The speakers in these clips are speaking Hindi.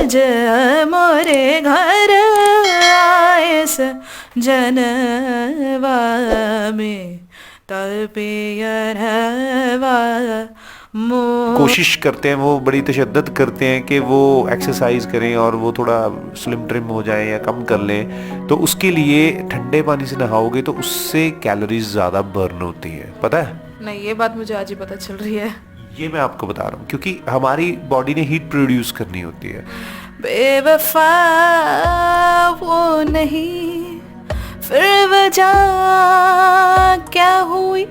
आज मोरे घर आए जनवा में तलपियरवा कोशिश करते हैं, वो बड़ी तशद्दुद करते हैं कि वो एक्सरसाइज करें और वो थोड़ा स्लिम ट्रिम हो जाए या कम कर लें। तो उसके लिए ठंडे पानी से नहाओगे तो उससे कैलोरीज ज़्यादा बर्न होती है, पता है? नहीं, ये बात मुझे आज ही पता चल रही है। ये मैं आपको बता रहा हूँ क्योंकि हमारी बॉडी ने हीट प्रोड्यूस करनी होती है। बेवफा वो नहीं, फिर वजह क्या हुई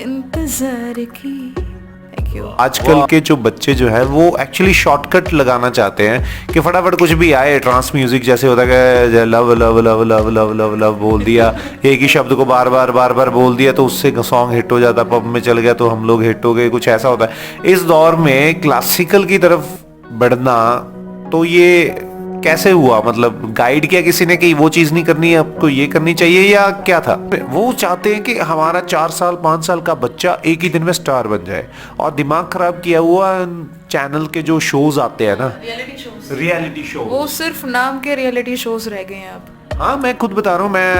इंतजार की। आजकल के जो बच्चे जो है वो एक्चुअली शॉर्टकट लगाना चाहते हैं कि फटाफट कुछ भी आए, ट्रांस म्यूजिक जैसे होता है, love love love love love love love बोल दिया, एक ही शब्द को बार बार बोल दिया तो उससे सॉन्ग हिट हो जाता, पब में चल गया तो हम लोग हिट हो गए, कुछ ऐसा होता है। इस दौर में क्लासिकल की तरफ बढ़ना, तो ये कैसे हुआ? मतलब गाइड किया किसी ने कि वो चीज नहीं करनी है, आपको ये करनी चाहिए, या क्या था? वो चाहते हैं कि हमारा 4 साल 5 साल का बच्चा एक ही दिन में स्टार बन जाए, और दिमाग खराब किया हुआ चैनल के जो शोज आते हैं ना, रियलिटी शो, वो सिर्फ नाम के रियलिटी शोज रह गए हैं अब। हाँ, मैं खुद बता रहा हूँ, मैं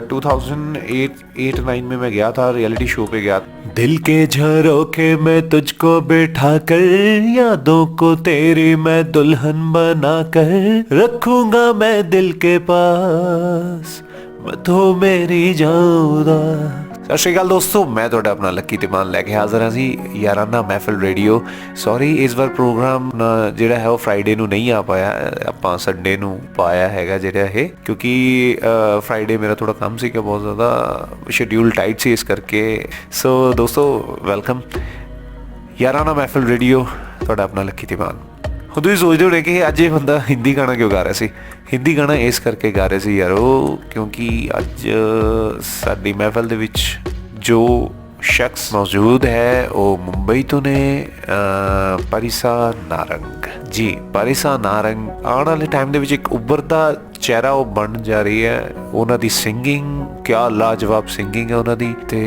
2008-9 में मैं गया था, रियलिटी शो पे गया। दिल के झरोखे में तुझको बिठा कर, यादों को तेरी मैं दुल्हन बना कर रखूंगा मैं दिल के पास, मतो मेरी जाऊदा। सत श्री अकाल दोस्तों, मैं ਤੁਹਾਡਾ ਆਪਣਾ ਲੱਕੀ ਧੀਮਾਨ ਲੈ ਕੇ ਹਾਜ਼ਰ ਹਾਂ ਜੀ, ਯਾਰਾਨਾ ਮਹਿਫਲ ਰੇਡੀਓ। ਸੌਰੀ, ਇਸ ਵਾਰ ਪ੍ਰੋਗਰਾਮ ਜਿਹੜਾ ਹੈ ਉਹ ਫਰਾਈਡੇ ਨੂੰ ਨਹੀਂ ਆ ਪਾਇਆ, ਆਪਾਂ ਸੰਡੇ ਨੂੰ ਪਾਇਆ ਹੈਗਾ ਜਿਹੜਾ ਇਹ, ਕਿਉਂਕਿ ਫਰਾਈਡੇ ਮੇਰਾ ਥੋੜਾ ਕੰਮ ਸੀਗਾ, ਬਹੁਤ ਜ਼ਿਆਦਾ ਸ਼ਡਿਊਲ ਟਾਈਟ ਸੀ, ਇਸ ਕਰਕੇ। ਸੋ ਦੋਸਤੋ, ਵੈਲਕਮ ਯਾਰਾਨਾ ਮਹਿਫਲ ਰੇਡੀਓ, ਤੁਹਾਡਾ ਆਪਣਾ ਲੱਕੀ ਧੀਮਾਨ। ਹੁਣ ਤੁਸੀਂ ਸੋਚਦੇ ਹੋਣੇ ਕਿ ਅੱਜ ਇਹ ਬੰਦਾ ਹਿੰਦੀ ਗਾਣਾ ਕਿਉਂ ਗਾ ਰਿਹਾ ਸੀ। ਹਿੰਦੀ ਗਾਣਾ ਇਸ ਕਰਕੇ ਗਾ ਰਹੇ ਸੀ ਯਾਰੋ, ਕਿਉਂਕਿ ਅੱਜ ਸਾਡੀ ਮਹਿਫਲ ਦੇ ਵਿੱਚ ਜੋ ਸ਼ਖਸ ਮੌਜੂਦ ਹੈ ਉਹ ਮੁੰਬਈ ਤੋਂ ਨੇ, ਪਰਿਸਾ ਨਾਰੰਗ ਜੀ। ਪਰਿਸਾ ਨਾਰੰਗ ਆਉਣ ਵਾਲੇ ਟਾਈਮ ਦੇ ਵਿੱਚ ਇੱਕ ਉੱਭਰਦਾ ਚਿਹਰਾ ਉਹ ਬਣ ਜਾ ਰਹੀ ਹੈ। ਉਹਨਾਂ ਦੀ ਸਿੰਗਿੰਗ, ਕਿਆ ਲਾਜਵਾਬ ਸਿੰਗਿੰਗ ਹੈ ਉਹਨਾਂ ਦੀ, ਤੇ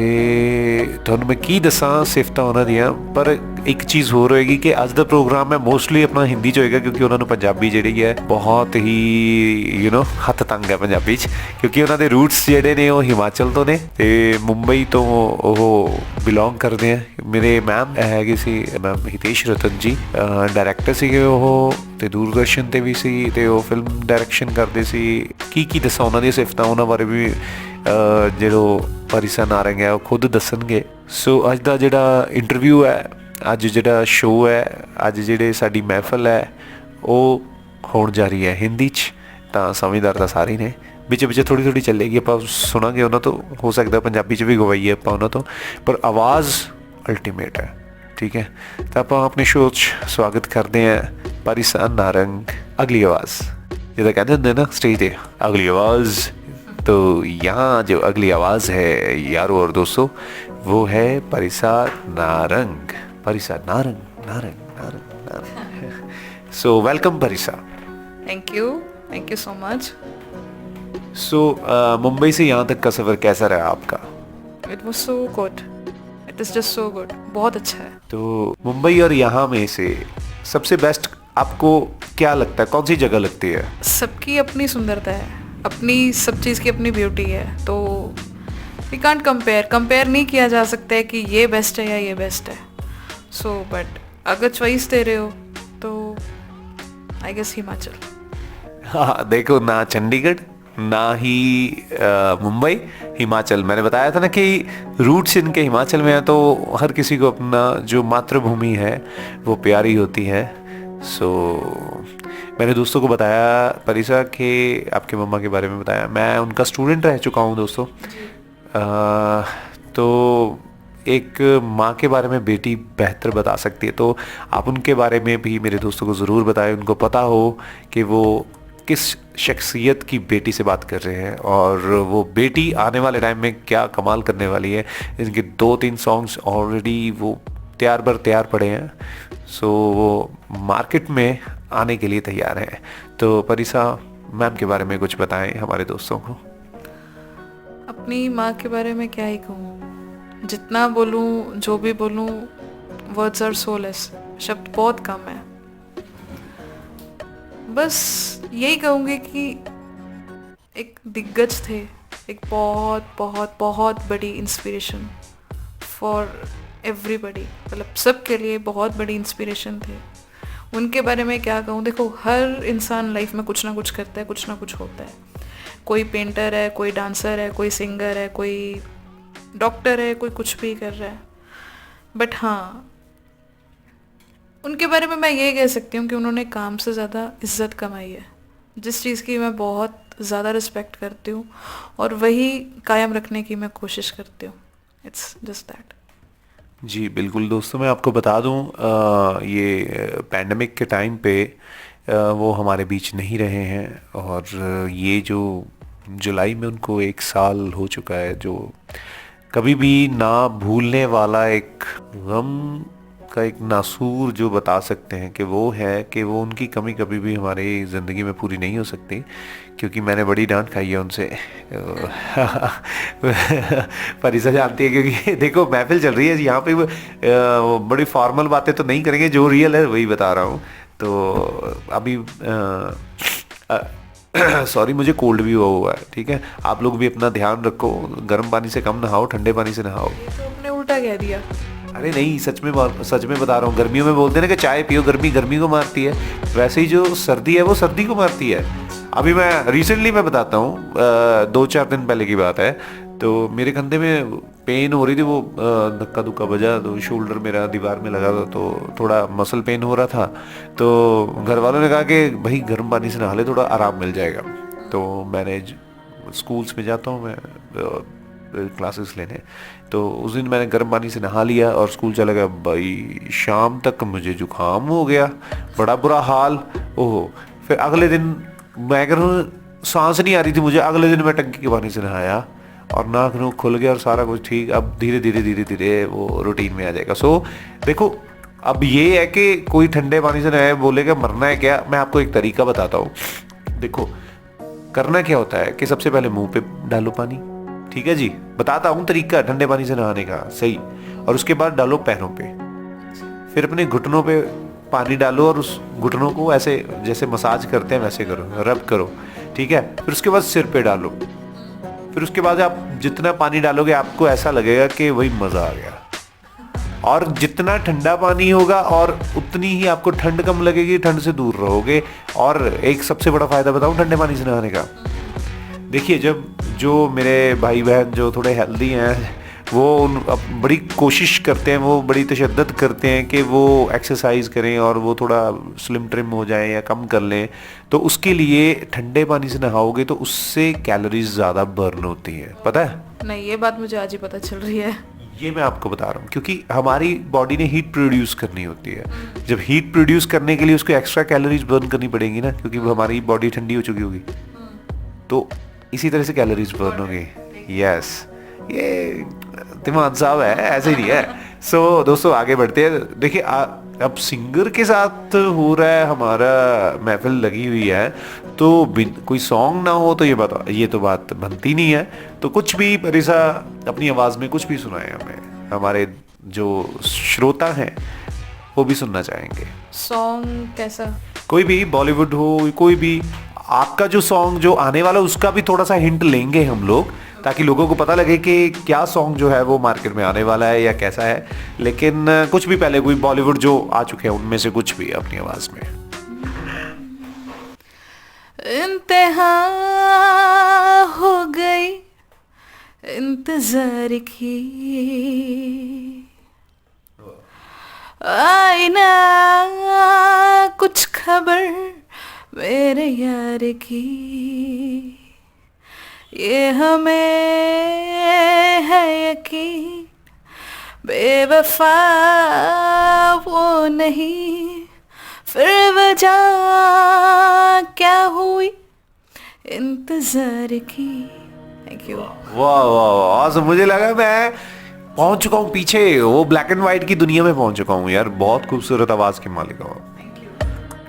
ਤੁਹਾਨੂੰ ਮੈਂ ਕੀ ਦੱਸਾਂ ਸਿਫਤਾਂ ਉਹਨਾਂ ਦੀਆਂ। ਪਰ ਇੱਕ ਚੀਜ਼ ਹੋਰ ਹੋਏਗੀ ਕਿ ਅੱਜ ਦਾ ਪ੍ਰੋਗਰਾਮ ਹੈ ਮੋਸਟਲੀ ਆਪਣਾ ਹਿੰਦੀ 'ਚ ਹੋਏਗਾ, ਕਿਉਂਕਿ ਉਹਨਾਂ ਨੂੰ ਪੰਜਾਬੀ ਜਿਹੜੀ ਹੈ ਬਹੁਤ ਹੀ ਹੱਥ ਤੰਗ ਹੈ ਪੰਜਾਬੀ 'ਚ, ਕਿਉਂਕਿ ਉਹਨਾਂ ਦੇ ਰੂਟਸ ਜਿਹੜੇ ਨੇ ਉਹ ਹਿਮਾਚਲ ਤੋਂ ਨੇ ਤੇ ਮੁੰਬਈ ਤੋਂ ਉਹ ਬਿਲੋਂਗ ਕਰਦੇ ਆ। ਮੇਰੇ ਮੈਮ ਹੈਗੇ ਸੀ, ਮੈਮ ਹਿਤੇਸ਼ ਰਤਨ ਜੀ, ਡਾਇਰੈਕਟਰ ਸੀਗੇ ਉਹ, ਤੇ ਦੂਰਦਰਸ਼ਨ ਤੇ ਵੀ ਸੀ, ਤੇ ਉਹ ਫਿਲਮ ਡਾਇਰੈਕਸ਼ਨ ਕਰਦੇ ਸੀ। ਕੀ ਦੱਸਾਂ ਉਹਨਾਂ ਦੀਆਂ ਸਿਫਤਾਂ, ਉਹਨਾਂ ਬਾਰੇ ਵੀ ਜਿਹੜਾ ਪਰਿਸਾ ਨਾਰੰਗ ਹੈ ਉਹ ਖੁਦ ਦੱਸਣਗੇ। ਸੋ ਅੱਜ ਦਾ ਜਿਹੜਾ ਇੰਟਰਵਿਊ ਹੈ, ਅੱਜ ਜਿਹੜਾ ਸ਼ੋਅ ਹੈ, ਅੱਜ ਜਿਹੜੇ ਸਾਡੀ ਮਹਿਫਲ ਹੈ ਉਹ ਹੋਣ ਜਾ ਰਹੀ ਹੈ ਹਿੰਦੀ 'ਚ, ਤਾਂ ਸਮਝਦਾਰ ਤਾਂ ਸਾਰੇ ਨੇ, ਵਿੱਚ ਥੋੜ੍ਹੀ ਚੱਲੇਗੀ, ਆਪਾਂ ਸੁਣਾਂਗੇ ਉਹਨਾਂ ਤੋਂ, ਹੋ ਸਕਦਾ ਪੰਜਾਬੀ 'ਚ ਵੀ ਗਵਾਈਏ ਆਪਾਂ ਉਹਨਾਂ ਤੋਂ, ਪਰ ਆਵਾਜ਼ ਅਲਟੀਮੇਟ ਹੈ, ਠੀਕ ਹੈ। ਤਾਂ ਆਪਾਂ ਆਪਣੇ ਸ਼ੋਅ 'ਚ ਸਵਾਗਤ ਕਰਦੇ ਹਾਂ ਪਰਿਸਾ ਨਾਰੰਗ, ਅਗਲੀ ਆਵਾਜ਼, ਜਿੱਦਾਂ ਕਹਿੰਦੇ ਹੁੰਦੇ ਨਾ ਸਟੇਜ 'ਤੇ, ਅਗਲੀ ਆਵਾਜ਼। तो यहाँ जो अगली आवाज़ है यारों और दोस्तों, वो है Parisa Narang. Parisa Narang Narang Narang Narang. So welcome Parisa. Thank you so much. So Mumbai से यहाँ तक का सफ़र कैसा रहा आपका? It was so good, it is just so good, बहुत अच्छा है। तो मुंबई और यहाँ में से सबसे बेस्ट आपको क्या लगता है, कौन सी जगह लगती है? सबकी अपनी सुंदरता है, अपनी सब चीज़ की अपनी ब्यूटी है, तो वी कांट कंपेयर नहीं किया जा सकता है कि ये बेस्ट है या ये बेस्ट है। सो बट अगर चॉइस दे रहे हो तो आई गेस हिमाचल। हाँ, देखो, ना चंडीगढ़ ना ही मुंबई, हिमाचल। मैंने बताया था ना कि रूट्स इनके हिमाचल में है, तो हर किसी को अपना जो मातृभूमि है वो प्यारी होती है। सो मैंने दोस्तों को बताया परिसा के आपके मम्मा के बारे में बताया, मैं उनका स्टूडेंट रह चुका हूँ दोस्तों। तो एक माँ के बारे में बेटी बेहतर बता सकती है, तो आप उनके बारे में भी मेरे दोस्तों को ज़रूर बताएं, उनको पता हो कि वो किस शख्सियत की बेटी से बात कर रहे हैं, और वो बेटी आने वाले टाइम में क्या कमाल करने वाली है। इनके 2-3 सॉन्ग्स ऑलरेडी वो तैयार पड़े हैं, सो वो मार्केट में आने के लिए तैयार है। तो परिसा मैम के बारे में कुछ बताएं हमारे दोस्तों को। अपनी माँ के बारे में क्या ही कहूँ, जितना बोलूँ, जो भी बोलूँ, वर्ड्स आर सो लेस, शब्द बहुत कम है। बस यही कहूँगी कि एक दिग्गज थे, एक बहुत बहुत बहुत बड़ी इंस्पिरेशन फॉर एवरीबडी, मतलब सबके लिए बहुत बड़ी इंस्पिरेशन थे। उनके बारे में क्या कहूँ, देखो हर इंसान लाइफ में कुछ ना कुछ करता है, कुछ ना कुछ होता है। कोई पेंटर है, कोई डांसर है, कोई सिंगर है, कोई डॉक्टर है, कोई कुछ भी कर रहा है। बट हाँ, उनके बारे में मैं ये कह सकती हूँ कि उन्होंने काम से ज़्यादा इज्जत कमाई है, जिस चीज़ की मैं बहुत ज़्यादा रिस्पेक्ट करती हूँ और वही कायम रखने की मैं कोशिश करती हूँ। It's just that. जी बिल्कुल दोस्तों, मैं आपको बता दूं ये पैंडमिक के टाइम पे वो हमारे बीच नहीं रहे हैं, और ये जो जुलाई में उनको 1 साल हो चुका है, जो कभी भी ना भूलने वाला एक गम का एक नासूर जो बता सकते हैं कि वो है कि वो उनकी कमी कभी भी हमारी ज़िंदगी में पूरी नहीं हो सकती, क्योंकि मैंने बड़ी डांट खाई है उनसे। परिसा जानती है, क्योंकि देखो महफिल चल रही है यहाँ पे, बड़ी फॉर्मल बातें तो नहीं करेंगे, जो रियल है वही बता रहा हूँ। तो अभी सॉरी, मुझे कोल्ड भी हुआ है, ठीक है। आप लोग भी अपना ध्यान रखो, गर्म पानी से कम नहाओ, ठंडे पानी से नहाओ। ये तो आपने उल्टा कह दिया। अरे नहीं, सच में बता रहा हूँ। गर्मियों में बोलते हैं ना कि चाय पियो, गर्मी गर्मी को मारती है, वैसे ही जो सर्दी है वो सर्दी को मारती है। अभी मैं रिसेंटली मैं बताता हूँ, 2-4 दिन पहले की बात है। तो मेरे कंधे में पेन हो रही थी, वो धक्का धुक्का बजा, तो शोल्डर मेरा दीवार में लगा था, तो थोड़ा मसल पेन हो रहा था। तो घर वालों ने कहा कि भाई गर्म पानी से नहा ले, थोड़ा आराम मिल जाएगा। तो मैंने स्कूल्स में जाता हूँ मैं क्लासेस लेने, तो उस दिन मैंने गर्म पानी से नहा लिया और स्कूल चला गया। भाई शाम तक मुझे जुकाम हो गया, बड़ा बुरा हाल। ओहो, फिर अगले दिन मैं कह रहा हूँ सांस नहीं आ रही थी मुझे। अगले दिन मैं टंकी के पानी से नहाया और नाक नूक खुल गया और सारा कुछ ठीक। अब धीरे धीरे वो रूटीन में आ जाएगा। सो देखो, अब ये है कि कोई ठंडे पानी से नहाए बोलेगा मरना है क्या। मैं आपको एक तरीका बताता हूँ। देखो करना क्या होता है कि सबसे पहले मुंह पे डालो पानी, ठीक है जी, बताता हूँ तरीका ठंडे पानी से नहाने का सही। और उसके बाद डालो पैरों पे, फिर अपने घुटनों पे पानी डालो और उस घुटनों को ऐसे जैसे मसाज करते हैं वैसे करो, रब करो, ठीक है। फिर उसके बाद सिर पे डालो। फिर उसके बाद आप जितना पानी डालोगे आपको ऐसा लगेगा कि वही मज़ा आ गया। और जितना ठंडा पानी होगा और उतनी ही आपको ठंड कम लगेगी, ठंड से दूर रहोगे। और एक सबसे बड़ा फ़ायदा बताऊँ ठंडे पानी से नहाने का। देखिए, जब जो मेरे भाई बहन जो थोड़े हेल्दी हैं, वो बड़ी कोशिश करते हैं, वो बड़ी तशद्दुद करते हैं कि वो एक्सरसाइज करें और वो थोड़ा स्लिम ट्रिम हो जाएं या कम कर लें, तो उसके लिए ठंडे पानी से नहाओगे तो उससे कैलोरीज ज़्यादा बर्न होती हैं, पता है? नहीं, ये बात मुझे आज ही पता चल रही है। ये मैं आपको बता रहा हूँ, क्योंकि हमारी बॉडी ने हीट प्रोड्यूस करनी होती है। जब हीट प्रोड्यूस करने के लिए उसको एक्स्ट्रा कैलोरीज बर्न करनी पड़ेंगी ना, क्योंकि हमारी बॉडी ठंडी हो चुकी होगी, तो इसी तरह से कैलोरीज बर्न होगी। यस, ये तिमान साहब है, ऐसे ही नहीं है। सो दोस्तों आगे बढ़ते हैं। देखिए अब सिंगर के साथ हो रहा है हमारा, महफिल लगी हुई है, तो कोई सॉन्ग ना हो तो ये तो बात बनती नहीं है। तो कुछ भी परिसा अपनी आवाज़ में कुछ भी सुनाए हमें, हमारे जो श्रोता हैं वो भी सुनना चाहेंगे। सॉन्ग कैसा? कोई भी, बॉलीवुड हो, कोई भी आपका जो सॉन्ग जो आने वाला उसका भी थोड़ा सा हिंट लेंगे हम लोग, ताकि लोगों को पता लगे कि क्या सॉन्ग जो है वो मार्केट में आने वाला है या कैसा है। लेकिन कुछ भी पहले कोई बॉलीवुड जो आ चुके हैं उनमें से कुछ भी अपनी आवाज में। इंतहा हो गई इंतजार की, आईना कुछ खबर मेरे यार की, ये हमें है यकीन बेवफा वो नहीं, फिर वजह क्या हुई इंतजार की। Thank you. वाह वाह वाह, मुझे लगा मैं पहुंच चुका हूँ पीछे, वो ब्लैक एंड व्हाइट की दुनिया में पहुंच चुका हूँ यार। बहुत खूबसूरत आवाज़ के मालिक हो,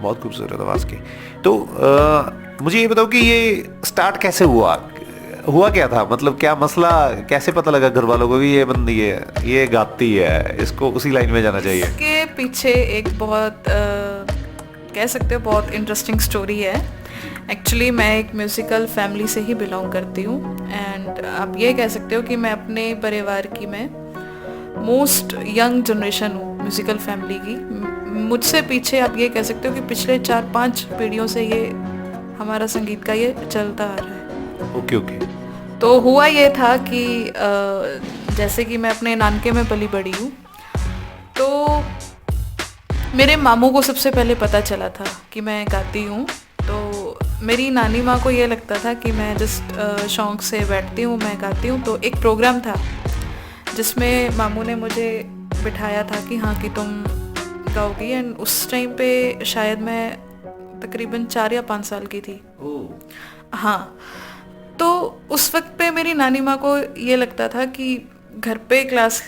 बहुत खूबसूरत आवाज़ की। तो मुझे ये बताओ कि ये स्टार्ट कैसे हुआ क्या था, मतलब क्या मसला, कैसे पता लगा घर वालों को कि ये बंदी है, ये गाती है, इसको उसी लाइन में जाना चाहिए? इसके पीछे एक बहुत कह सकते हो बहुत इंटरेस्टिंग स्टोरी है। एक्चुअली मैं एक म्यूज़िकल फैमिली से ही बिलोंग करती हूँ, एंड आप ये कह सकते हो कि मैं अपने परिवार की मैं मोस्ट यंग जनरेशन हूँ म्यूज़िकल फैमिली की। मुझसे पीछे आप ये कह सकते हो कि पिछले 4-5 पीढ़ियों से ये हमारा संगीत का ये चलता आ रहा है। Okay okay. तो हुआ ये था कि जैसे कि मैं अपने नानके में पली बड़ी हूँ, तो मेरे मामू को सबसे पहले पता चला था कि मैं गाती हूँ। तो मेरी नानी माँ को ये लगता था कि मैं जस्ट शौक़ से बैठती हूँ, मैं गाती हूँ। तो एक प्रोग्राम था जिसमें मामू ने मुझे बिठाया था कि हाँ कि तुम गाओगी, एंड उस टाइम पे शायद मैं तकरीबन 4 या 5 साल की थी। हाँ, तो उस वक्त पे मेरी नानी माँ को ये लगता था कि घर पे क्लास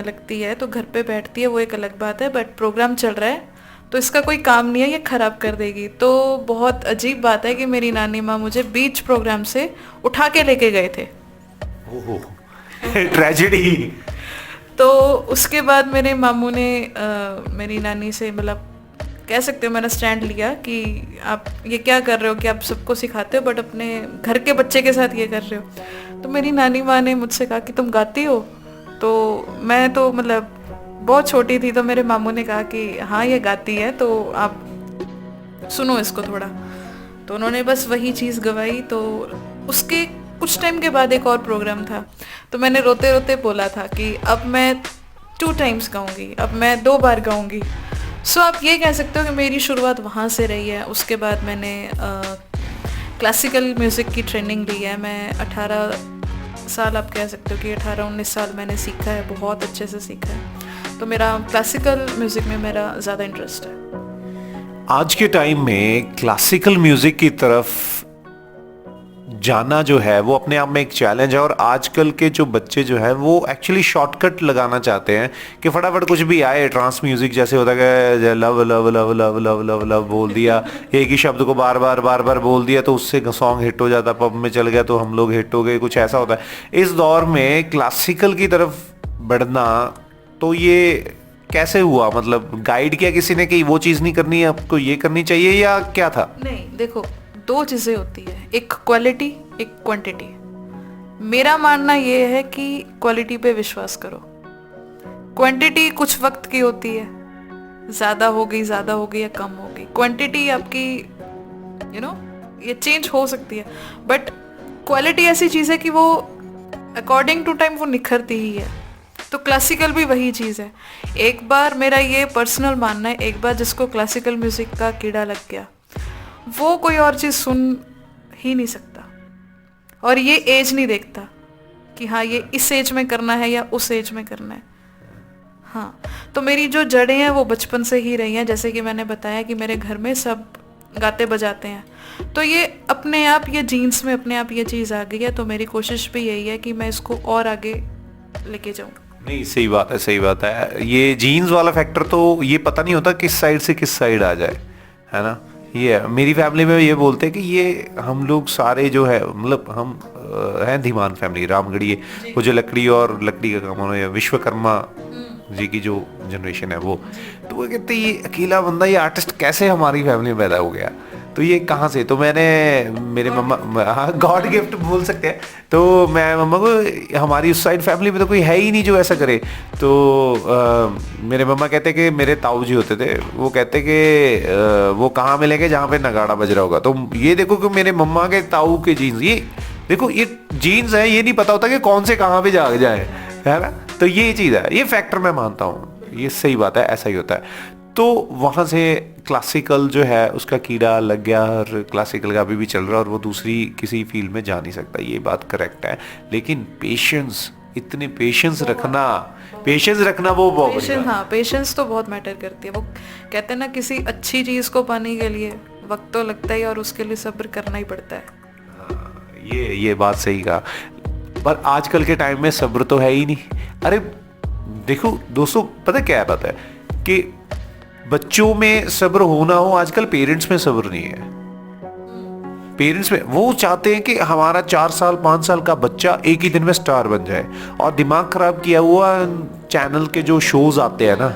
लगती है तो घर पे बैठती है, वो एक अलग बात है, बट प्रोग्राम चल रहा है तो इसका कोई काम नहीं है, ये ख़राब कर देगी। तो बहुत अजीब बात है कि मेरी नानी माँ मुझे बीच प्रोग्राम से उठा के लेके गए थे। ओहो, ट्रेजेडी। तो उसके बाद मेरे मामू ने मेरी नानी से मतलब कह सकते हो मैंने स्टैंड लिया कि आप ये क्या कर रहे हो कि आप सबको सिखाते हो बट अपने घर के बच्चे के साथ ये कर रहे हो। तो मेरी नानी माँ ने मुझसे कहा कि तुम गाती हो। तो मैं तो मतलब बहुत छोटी थी, तो मेरे मामू ने कहा कि हाँ ये गाती है तो आप सुनो इसको थोड़ा। तो उन्होंने बस वही चीज़ गवाई। तो उसके कुछ टाइम के बाद एक और प्रोग्राम था, तो मैंने रोते रोते बोला था कि अब मैं 2 टाइम्स गाऊंगी, अब मैं 2 बार गाऊंगी। सो आप ये कह सकते हो कि मेरी शुरुआत वहाँ से रही है। उसके बाद मैंने क्लासिकल म्यूज़िक की ट्रेनिंग ली है। मैं 18 साल आप कह सकते हो कि 18-19 साल मैंने सीखा है, बहुत अच्छे से सीखा है। तो मेरा क्लासिकल म्यूज़िक में मेरा ज़्यादा इंटरेस्ट है। आज के टाइम में क्लासिकल म्यूजिक की तरफ जाना जो है वो अपने आप में एक चैलेंज है, और आजकल के जो बच्चे जो है वो एक्चुअली शॉर्टकट लगाना चाहते हैं कि फटाफट कुछ भी आए। ट्रांस म्यूजिक जैसे होता है, love love love love love love love बोल दिया, एक ही शब्द को बार बार बोल दिया तो उससे सॉन्ग हिट हो जाता, पब में चल गया तो हम लोग हिट हो गए, कुछ ऐसा होता है। इस दौर में क्लासिकल की तरफ बढ़ना, तो ये कैसे हुआ? मतलब गाइड किया किसी ने कि वो चीज़ नहीं करनी है, आपको ये करनी चाहिए, या क्या था? नहीं, देखो 2 चीज़ें होती है, एक क्वालिटी एक क्वांटिटी। मेरा मानना ये है कि क्वालिटी पे विश्वास करो, क्वांटिटी कुछ वक्त की होती है, ज़्यादा हो गई या कम हो गई। क्वांटिटी आपकी ये चेंज हो सकती है, बट क्वालिटी ऐसी चीज़ है कि वो अकॉर्डिंग टू टाइम वो निखरती ही है। तो क्लासिकल भी वही चीज़ है। एक बार, मेरा ये पर्सनल मानना है, एक बार जिसको क्लासिकल म्यूज़िक का कीड़ा लग गया वो कोई और चीज़ सुन ही नहीं सकता। और ये एज नहीं देखता कि हाँ ये इस एज में करना है या उस एज में करना है। हाँ, तो मेरी जो जड़ें हैं वो बचपन से ही रही हैं। जैसे कि मैंने बताया कि मेरे घर में सब गाते बजाते हैं, तो ये अपने आप, ये जीन्स में अपने आप ये चीज़ आ गई है। तो मेरी कोशिश भी यही है कि मैं इसको और आगे लेके जाऊँ। नहीं, सही बात है, सही बात है। ये जीन्स वाला फैक्टर तो ये पता नहीं होता किस साइड से किस साइड आ जाए, है ना। ये मेरी फैमिली में ये बोलते हैं कि ये हम लोग सारे जो है, मतलब हम हैं धीमान फैमिली, रामगढ़ी, वो जो लकड़ी और लकड़ी का काम है, विश्वकर्मा जी की जो जनरेशन है वो, तो वो कहते हैं ये अकेला बंदा, ये आर्टिस्ट कैसे हमारी फैमिली में पैदा हो गया, तो ये कहाँ से? तो मैंने, मेरे मम्मा, हाँ गॉड गिफ्ट बोल सकते हैं। तो मैं मम्मा को, हमारी उस साइड फैमिली में तो कोई है ही नहीं जो ऐसा करे। तो मेरे मम्मा कहते कि मेरे ताऊ जी होते थे, वो कहते कि वो कहाँ मिलेंगे जहाँ पे नगाड़ा बज रहा होगा। तो ये देखो कि मेरे मम्मा के ताऊ के जीन्स, ये देखो ये जीन्स है, ये नहीं पता होता कि कौन से कहाँ पे जाग जाए, है ना। तो ये चीज़ है, ये फैक्टर मैं मानता हूँ, ये सही बात है, ऐसा ही होता है। तो वहाँ से क्लासिकल जो है उसका कीड़ा लग गया, और क्लासिकल का अभी भी चल रहा है, और वो दूसरी किसी फील्ड में जा नहीं सकता, ये बात करेक्ट है। लेकिन पेशेंस, इतने पेशेंस रखना वो बहुत बड़ी बात है। हाँ, पेशेंस तो बहुत मैटर करती है। वो कहते हैं ना, किसी अच्छी चीज़ को पाने के लिए वक्त तो लगता ही, और उसके लिए सब्र करना ही पड़ता है। ये बात सही कहा, पर आजकल के टाइम में सब्र तो है ही नहीं। अरे देखो दोस्तों, पता क्या बात है कि बच्चों में सब्र होना हो, आजकल पेरेंट्स में सब्र नहीं है। पेरेंट्स में वो चाहते हैं कि हमारा 4 साल 5 साल का बच्चा एक ही दिन में स्टार बन जाए, और दिमाग खराब किया हुआ चैनल के जो शोज आते हैं ना,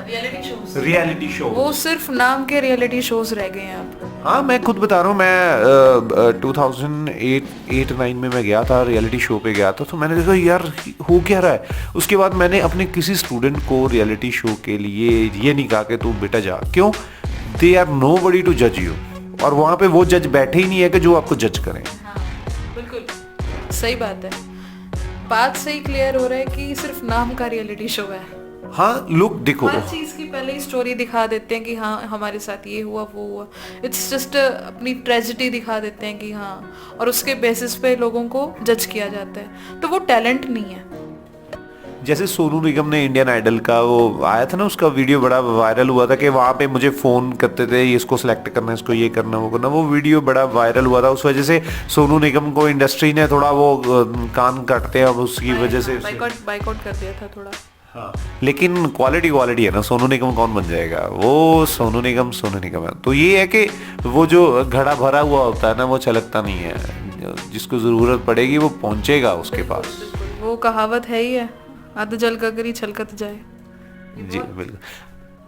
रियलिटी शो। वो सिर्फ नाम के रियलिटी शोज रह गए हैं अब। हाँ, मैं खुद बता रहा हूँ, मैं 2008-9 में मैं गया था, रियलिटी शो पे गया था, तो मैंने देखा यार हो क्या रहा है। उसके बाद मैंने अपने किसी स्टूडेंट को रियलिटी शो के लिए ये नहीं कहा कि तू बेटा जा, क्यों, दे आर नोबडी टू जज यू, और वहाँ पे वो जज बैठे ही नहीं है कि जो आपको जज करें। हाँ, बिल्कुल सही बात है। बात सही क्लियर हो रहा है कि सिर्फ नाम का रियलिटी शो है। हाँ, लोग देखो, हर चीज की पहले ही स्टोरी दिखा देते हैं कि हाँ हमारे साथ ये हुआ वो हुआ। इट्स जस्ट अपनी ट्रेजेडी दिखा देते हैं कि हाँ, और उसके बेसिस पे लोगों को जज किया जाता है, तो वो टैलेंट नहीं है। जैसे सोनू निगम ने इंडियन आइडल का वो आया था ना, उसका वीडियो बड़ा वायरल हुआ था कि वहाँ पे मुझे फ़ोन करते थे, इसको सिलेक्ट करना, इसको ये करना, वो करना, वो वीडियो बड़ा वायरल हुआ था। उस वजह से सोनू निगम को इंडस्ट्री ने थोड़ा वो कान काटते हैं, अब उसकी वजह से बाइकआउट कर दिया था थोड़ा। हाँ, लेकिन क्वालिटी है ना, सोनू निगम कौन बन जाएगा, वो सोनू निगम है। तो ये है कि वो जो घड़ा भरा हुआ होता है ना, वो छलकता नहीं है, जिसको ज़रूरत पड़ेगी वो पहुँचेगा उसके पास। वो कहावत है ही है, अध जल गगरी छलकत जाए। जी बिल्कुल।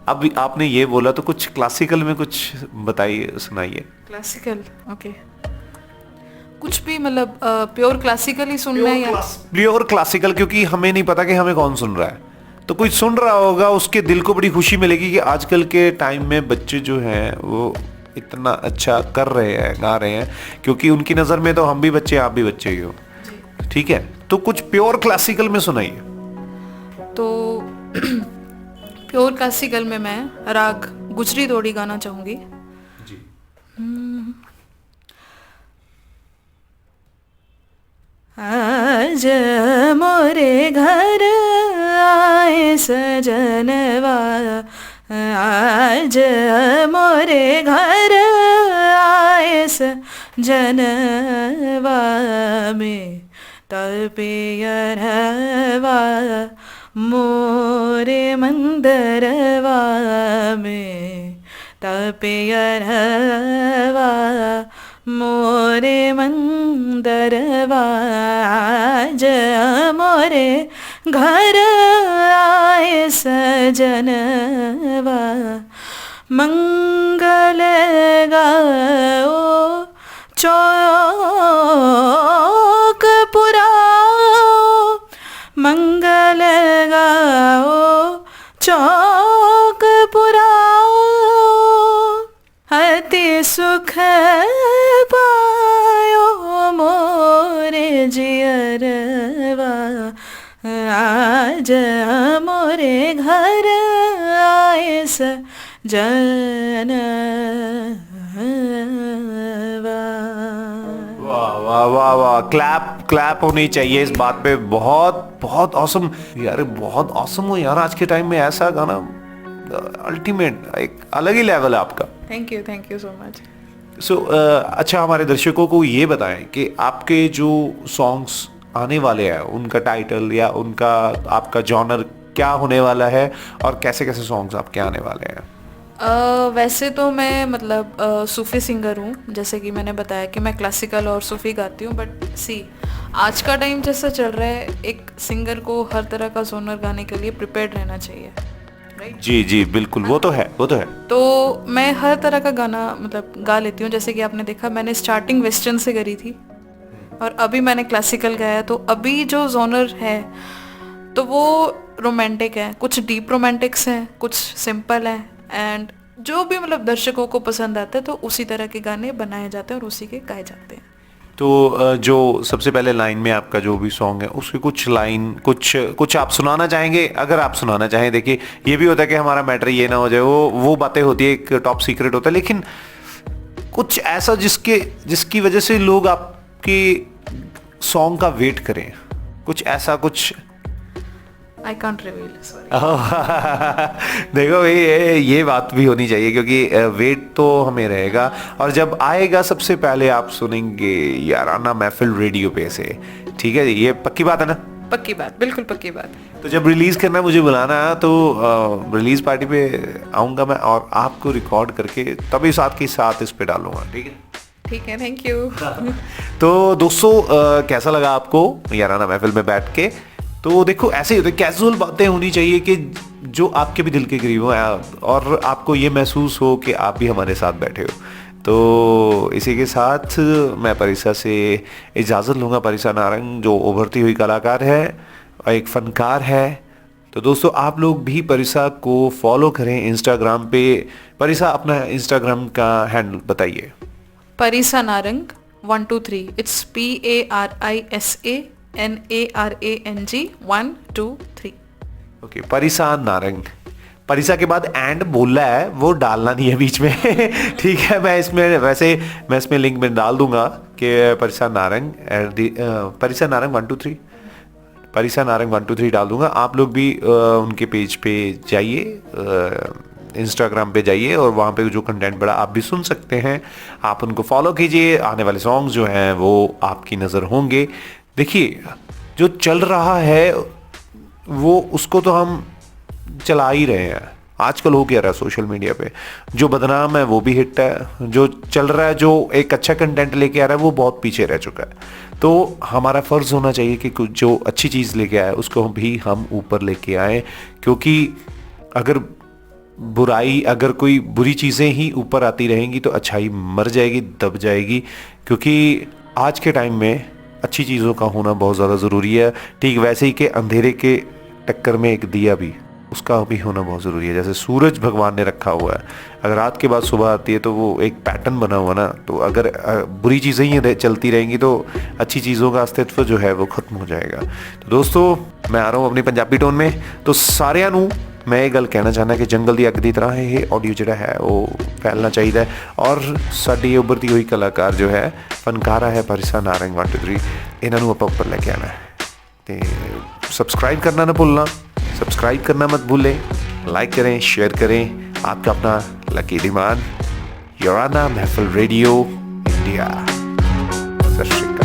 अब आपने ये बोला तो कुछ क्लासिकल में कुछ बताइए, सुनाइए। क्लासिकल, ओके, कुछ भी मतलब प्योर क्लासिकल ही सुनना है या प्योर क्लासिकल, क्योंकि हमें नहीं पता कि हमें कौन सुन रहा है, तो कोई सुन रहा होगा उसके दिल को बड़ी खुशी मिलेगी कि आजकल के टाइम में बच्चे जो हैं वो इतना अच्छा कर रहे हैं, गा रहे हैं, क्योंकि उनकी नज़र में तो हम भी बच्चे, आप भी बच्चे ही हो। ठीक है, तो कुछ प्योर क्लासिकल में सुनाइए। तो प्योर क्लासिकल में मैं राग गुजरी दौड़ी गाना चाहूंगी जी। आज मोरे घर आए सजनवा, आज मोरे घर आए सजनवा में तपियरवा मोरे मंदरवा में तपियरवा मोरे मंदरवा, आज मोरे घर आए सजनवा, मंगल गाओ चौक पुराओ, मंगल गाओ चौक पुराओ, अति सुख पायो मोरे जियरवा, आज मोरे घर आए सजनवा। वाह वाह वाह वाह, क्लैप होनी चाहिए इस बात पे। बहुत बहुत ऑसम यार, बहुत ऑसम हो यार, आज के टाइम में ऐसा गाना अल्टीमेट, एक अलग ही लेवल है आपका। Thank you so much. So अच्छा, हमारे दर्शकों को ये बताएं कि आपके जो सॉन्ग्स आने वाले हैं उनका टाइटल या उनका आपका जॉनर क्या होने वाला है, और कैसे कैसे सॉन्ग्स आपके आने वाले हैं। वैसे तो मैं मतलब सूफ़ी सिंगर हूँ, जैसे कि मैंने बताया कि मैं क्लासिकल और सूफ़ी गाती हूँ, बट सी आज का टाइम जैसा चल रहा है, एक सिंगर को हर तरह का जॉनर गाने के लिए प्रिपेयर्ड रहना चाहिए, राइट? जी जी बिल्कुल, वो तो है। तो मैं हर तरह का गाना मतलब गा लेती हूँ। जैसे कि आपने देखा, मैंने स्टार्टिंग वेस्टर्न से करी थी और अभी मैंने क्लासिकल गाया, तो अभी जो जॉनर है तो वो रोमांटिक है, कुछ डीप रोमांटिक्स हैं, कुछ सिंपल हैं, एंड जो भी मतलब दर्शकों को पसंद आता है तो उसी तरह के गाने बनाए जाते हैं और उसी के गाए जाते हैं। तो जो सबसे पहले लाइन में आपका जो भी सॉन्ग है उसकी कुछ लाइन कुछ आप सुनाना चाहेंगे? अगर आप सुनाना चाहें, देखिए ये भी होता है कि हमारा मैटर ये ना हो जाए, वो बातें होती है, एक टॉप सीक्रेट होता है, लेकिन कुछ ऐसा जिसकी वजह से लोग आपके सॉन्ग का वेट करें, कुछ ऐसा कुछ। I can't reveal, sorry. देखो भाई, ये बात भी होनी चाहिए, क्योंकि वेट तो हमें रहेगा, और जब आएगा सबसे पहले आप सुनेंगे याराना महफिल रेडियो पे से। ठीक है, ये पक्की बात है ना? पक्की बात, बिल्कुल पक्की बात। तो जब रिलीज करना मुझे बुलाना, तो रिलीज पार्टी पे आऊँगा मैं, और आपको रिकॉर्ड करके तभी साथ के साथ इस पे डालूंगा। ठीक है, थैंक यू। तो दोस्तों, कैसा लगा आपको याराना महफिल में बैठ के? तो देखो ऐसे ही होता है, कैजुअल बातें होनी चाहिए कि जो आपके भी दिल के करीब हो और आपको ये महसूस हो कि आप भी हमारे साथ बैठे हो। तो इसी के साथ मैं परिसा से इजाज़त लूँगा। परिसा नारंग जो उभरती हुई कलाकार है, एक फ़नकार है। तो दोस्तों आप लोग भी परिसा को फॉलो करें इंस्टाग्राम पे। परिसा अपना इंस्टाग्राम का हैंडल बताइए। परिसा नारंग 123, इट्स PARISANARANG 123। ओके, परिसा नारंग। परिसा के बाद एंड बोला है, वो डालना नहीं है बीच में ठीक है, मैं इसमें लिंक में डाल दूंगा कि परिसा नारंग 123, परिसा नारंग 123 डाल दूंगा। आप लोग भी उनके पेज पे जाइए, इंस्टाग्राम पे जाइए और वहाँ पे जो कंटेंट बड़ा आप भी सुन सकते हैं। आप उनको फॉलो कीजिए, आने वाले सॉन्ग्स जो हैं वो आपकी नज़र होंगे। देखिए जो चल रहा है वो उसको तो हम चला ही रहे हैं। आजकल हो क्या रहा है सोशल मीडिया पे, जो बदनाम है वो भी हिट है, जो चल रहा है, जो एक अच्छा कंटेंट लेके आ रहा है वो बहुत पीछे रह चुका है। तो हमारा फ़र्ज़ होना चाहिए कि कुछ जो अच्छी चीज़ लेके आए उसको भी हम ऊपर लेके आए, क्योंकि अगर कोई बुरी चीज़ें ही ऊपर आती रहेंगी तो अच्छाई मर जाएगी, दब जाएगी। क्योंकि आज के टाइम में अच्छी चीज़ों का होना बहुत ज़्यादा ज़रूरी है। ठीक वैसे ही कि अंधेरे के टक्कर में एक दिया भी, उसका भी होना बहुत ज़रूरी है। जैसे सूरज भगवान ने रखा हुआ है, अगर रात के बाद सुबह आती है तो वो एक पैटर्न बना हुआ ना, तो अगर बुरी चीज़ें ही चलती रहेंगी तो अच्छी चीज़ों का अस्तित्व जो है वो ख़त्म हो जाएगा। तो दोस्तों मैं आ रहा हूँ अपनी पंजाबी टोन में। तो सारिਆਂ ਨੂੰ मैं ये गल कहना चाहना कि जंगल की अग की तरह ये ऑडियो जो है वो फैलना चाहिए। और साडी ये उभरती हुई कलाकार जो है, फनकारा है परिसा नारंग 123, इन्हों आप उपर लेके आना है। तो सब्सक्राइब करना ना भूलना, सब्सक्राइब करना मत भूलें, लाइक करें, शेयर करें। आपका अपना लकी डिमान, योराना महफिल रेडियो इंडिया। सत श्री अकाल।